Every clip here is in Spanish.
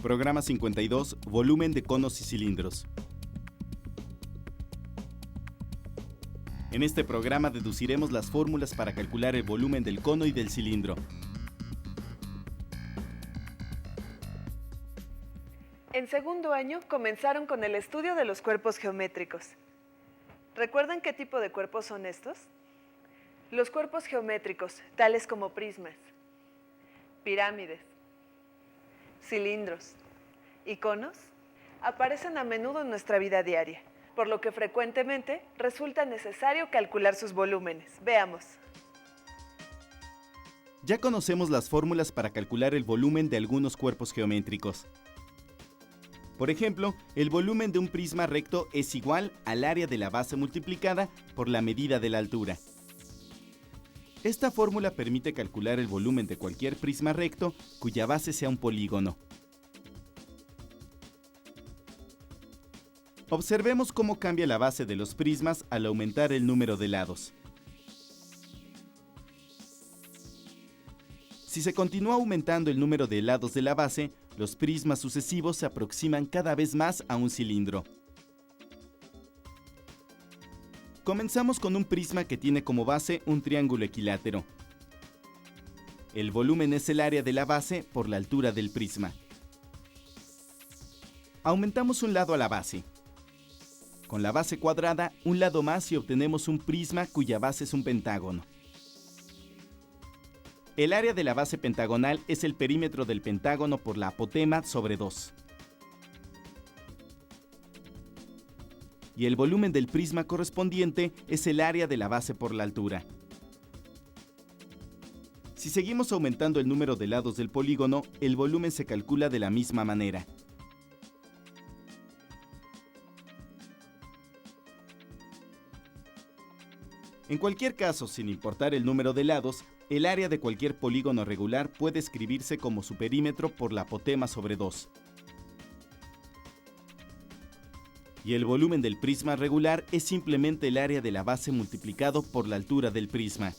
Programa 52, volumen de conos y cilindros. En este programa deduciremos las fórmulas para calcular el volumen del cono y del cilindro. En segundo año comenzaron con el estudio de los cuerpos geométricos. ¿Recuerdan qué tipo de cuerpos son estos? Los cuerpos geométricos, tales como prismas, pirámides, cilindros y conos, aparecen a menudo en nuestra vida diaria, por lo que frecuentemente resulta necesario calcular sus volúmenes. Veamos. Ya conocemos las fórmulas para calcular el volumen de algunos cuerpos geométricos. Por ejemplo, el volumen de un prisma recto es igual al área de la base multiplicada por la medida de la altura. Esta fórmula permite calcular el volumen de cualquier prisma recto cuya base sea un polígono. Observemos cómo cambia la base de los prismas al aumentar el número de lados. Si se continúa aumentando el número de lados de la base, los prismas sucesivos se aproximan cada vez más a un cilindro. Comenzamos con un prisma que tiene como base un triángulo equilátero. El volumen es el área de la base por la altura del prisma. Aumentamos un lado a la base. Con la base cuadrada, un lado más y obtenemos un prisma cuya base es un pentágono. El área de la base pentagonal es el perímetro del pentágono por la apotema sobre 2. Y el volumen del prisma correspondiente es el área de la base por la altura. Si seguimos aumentando el número de lados del polígono, el volumen se calcula de la misma manera. En cualquier caso, sin importar el número de lados, el área de cualquier polígono regular puede escribirse como su perímetro por la apotema sobre 2. Y el volumen del prisma regular es simplemente el área de la base multiplicado por la altura del prisma.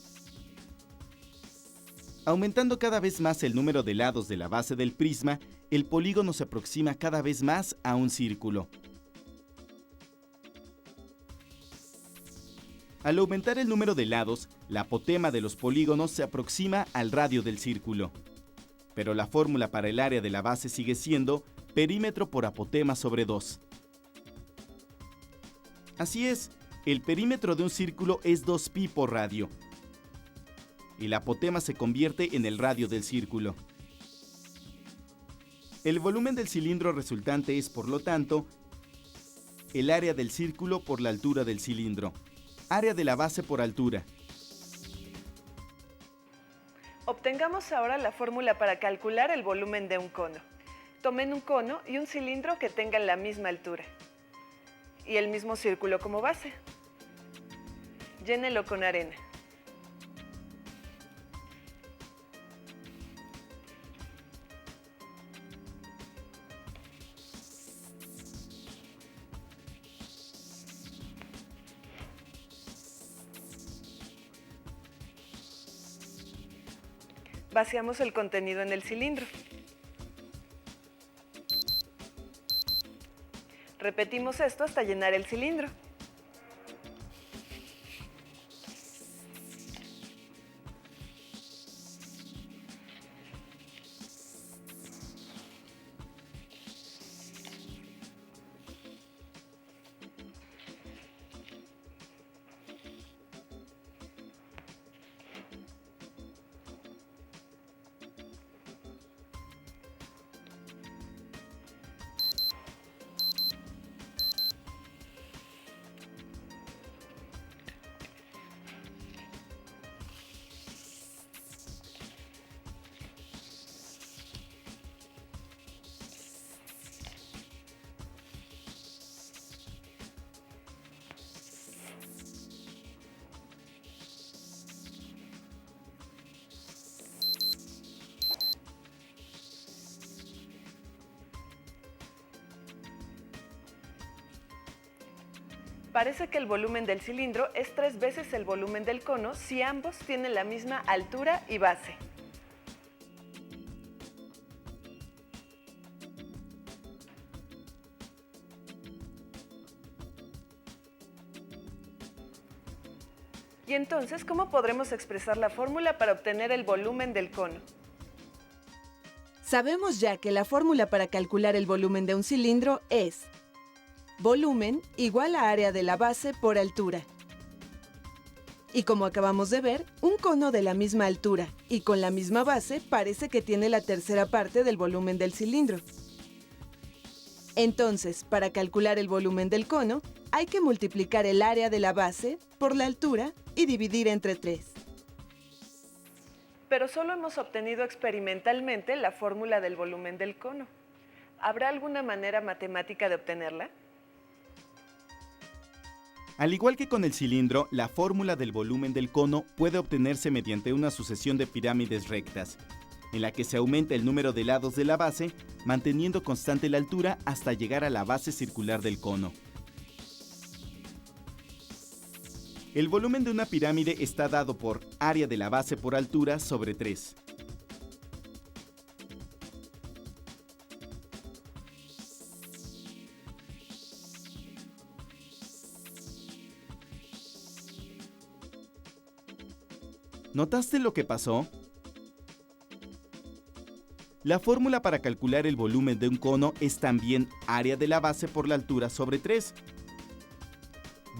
Aumentando cada vez más el número de lados de la base del prisma, el polígono se aproxima cada vez más a un círculo. Al aumentar el número de lados, la apotema de los polígonos se aproxima al radio del círculo. Pero la fórmula para el área de la base sigue siendo perímetro por apotema sobre 2. Así es, el perímetro de un círculo es 2pi por radio. Y la apotema se convierte en el radio del círculo. El volumen del cilindro resultante es, por lo tanto, el área del círculo por la altura del cilindro. Área de la base por altura. Obtengamos ahora la fórmula para calcular el volumen de un cono. Tomen un cono y un cilindro que tengan la misma altura y el mismo círculo como base. Llénelo con arena. Vaciamos el contenido en el cilindro. Repetimos esto hasta llenar el cilindro. Parece que el volumen del cilindro es 3 veces el volumen del cono si ambos tienen la misma altura y base. Y entonces, ¿cómo podremos expresar la fórmula para obtener el volumen del cono? Sabemos ya que la fórmula para calcular el volumen de un cilindro es volumen igual a área de la base por altura. Y como acabamos de ver, un cono de la misma altura y con la misma base parece que tiene la tercera parte del volumen del cilindro. Entonces, para calcular el volumen del cono, hay que multiplicar el área de la base por la altura y dividir entre 3. Pero solo hemos obtenido experimentalmente la fórmula del volumen del cono. ¿Habrá alguna manera matemática de obtenerla? Al igual que con el cilindro, la fórmula del volumen del cono puede obtenerse mediante una sucesión de pirámides rectas, en la que se aumenta el número de lados de la base, manteniendo constante la altura hasta llegar a la base circular del cono. El volumen de una pirámide está dado por área de la base por altura sobre 3. ¿Notaste lo que pasó? La fórmula para calcular el volumen de un cono es también área de la base por la altura sobre 3,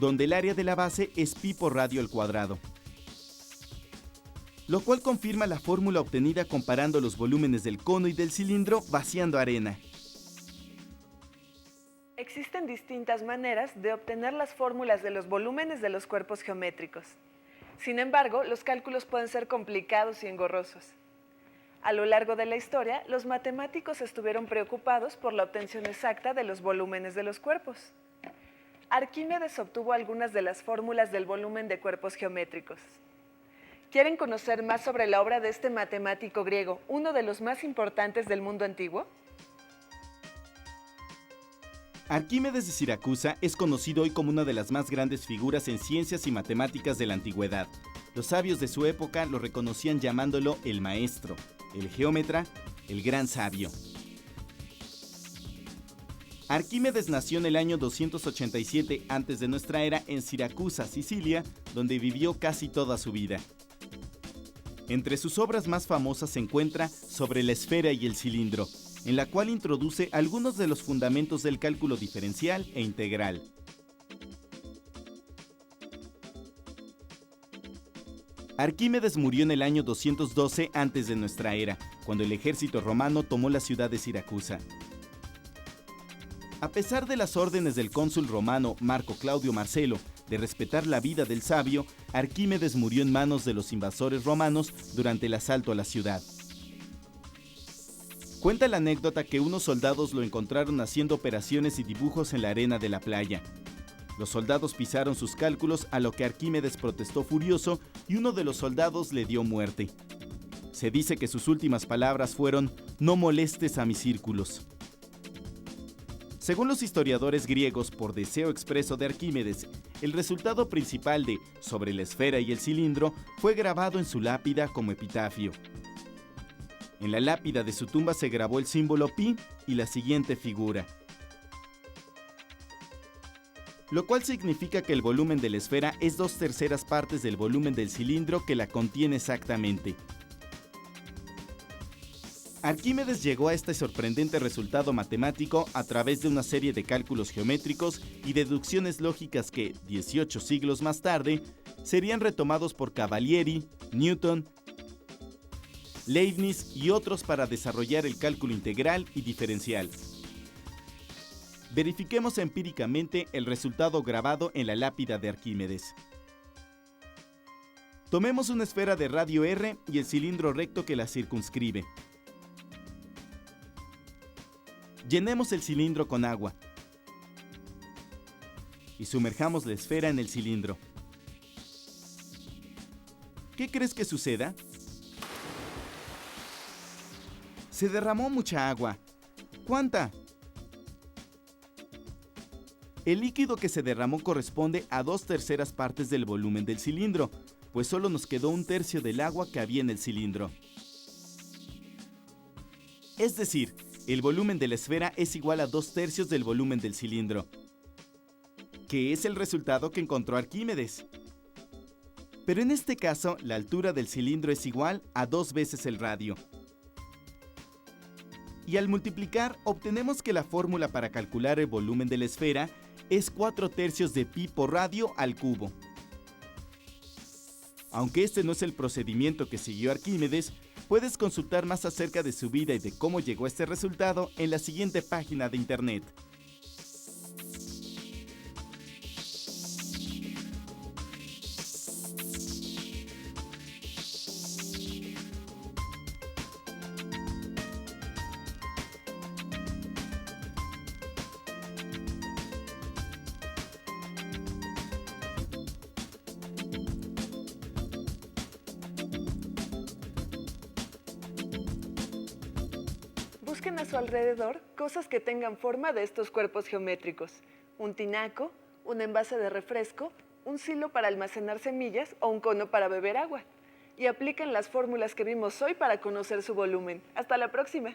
donde el área de la base es pi por radio al cuadrado, lo cual confirma la fórmula obtenida comparando los volúmenes del cono y del cilindro vaciando arena. Existen distintas maneras de obtener las fórmulas de los volúmenes de los cuerpos geométricos. Sin embargo, los cálculos pueden ser complicados y engorrosos. A lo largo de la historia, los matemáticos estuvieron preocupados por la obtención exacta de los volúmenes de los cuerpos. Arquímedes obtuvo algunas de las fórmulas del volumen de cuerpos geométricos. ¿Quieren conocer más sobre la obra de este matemático griego, uno de los más importantes del mundo antiguo? Arquímedes de Siracusa es conocido hoy como una de las más grandes figuras en ciencias y matemáticas de la antigüedad. Los sabios de su época lo reconocían llamándolo el maestro, el geómetra, el gran sabio. Arquímedes nació en el año 287 a.C. en Siracusa, Sicilia, donde vivió casi toda su vida. Entre sus obras más famosas se encuentra Sobre la esfera y el cilindro, en la cual introduce algunos de los fundamentos del cálculo diferencial e integral. Arquímedes murió en el año 212 a.C., cuando el ejército romano tomó la ciudad de Siracusa. A pesar de las órdenes del cónsul romano Marco Claudio Marcelo de respetar la vida del sabio, Arquímedes murió en manos de los invasores romanos durante el asalto a la ciudad. Cuenta la anécdota que unos soldados lo encontraron haciendo operaciones y dibujos en la arena de la playa. Los soldados pisaron sus cálculos, a lo que Arquímedes protestó furioso y uno de los soldados le dio muerte. Se dice que sus últimas palabras fueron: "No molestes a mis círculos". Según los historiadores griegos, por deseo expreso de Arquímedes, el resultado principal de Sobre la esfera y el cilindro fue grabado en su lápida como epitafio. En la lápida de su tumba se grabó el símbolo pi y la siguiente figura, lo cual significa que el volumen de la esfera es 2/3 partes del volumen del cilindro que la contiene exactamente. Arquímedes llegó a este sorprendente resultado matemático a través de una serie de cálculos geométricos y deducciones lógicas que, 18 siglos más tarde, serían retomados por Cavalieri, Newton, Leibniz y otros para desarrollar el cálculo integral y diferencial. Verifiquemos empíricamente el resultado grabado en la lápida de Arquímedes. Tomemos una esfera de radio R y el cilindro recto que la circunscribe. Llenemos el cilindro con agua y sumerjamos la esfera en el cilindro. ¿Qué crees que suceda? Se derramó mucha agua. ¿Cuánta? El líquido que se derramó corresponde a 2/3 partes del volumen del cilindro, pues solo nos quedó 1/3 del agua que había en el cilindro. Es decir, el volumen de la esfera es igual a 2/3 del volumen del cilindro, que es el resultado que encontró Arquímedes. Pero en este caso, la altura del cilindro es igual a 2 veces el radio. Y al multiplicar, obtenemos que la fórmula para calcular el volumen de la esfera es 4/3 de pi por radio al cubo. Aunque este no es el procedimiento que siguió Arquímedes, puedes consultar más acerca de su vida y de cómo llegó a este resultado en la siguiente página de internet. Busquen a su alrededor cosas que tengan forma de estos cuerpos geométricos. Un tinaco, un envase de refresco, un silo para almacenar semillas o un cono para beber agua. Y apliquen las fórmulas que vimos hoy para conocer su volumen. ¡Hasta la próxima!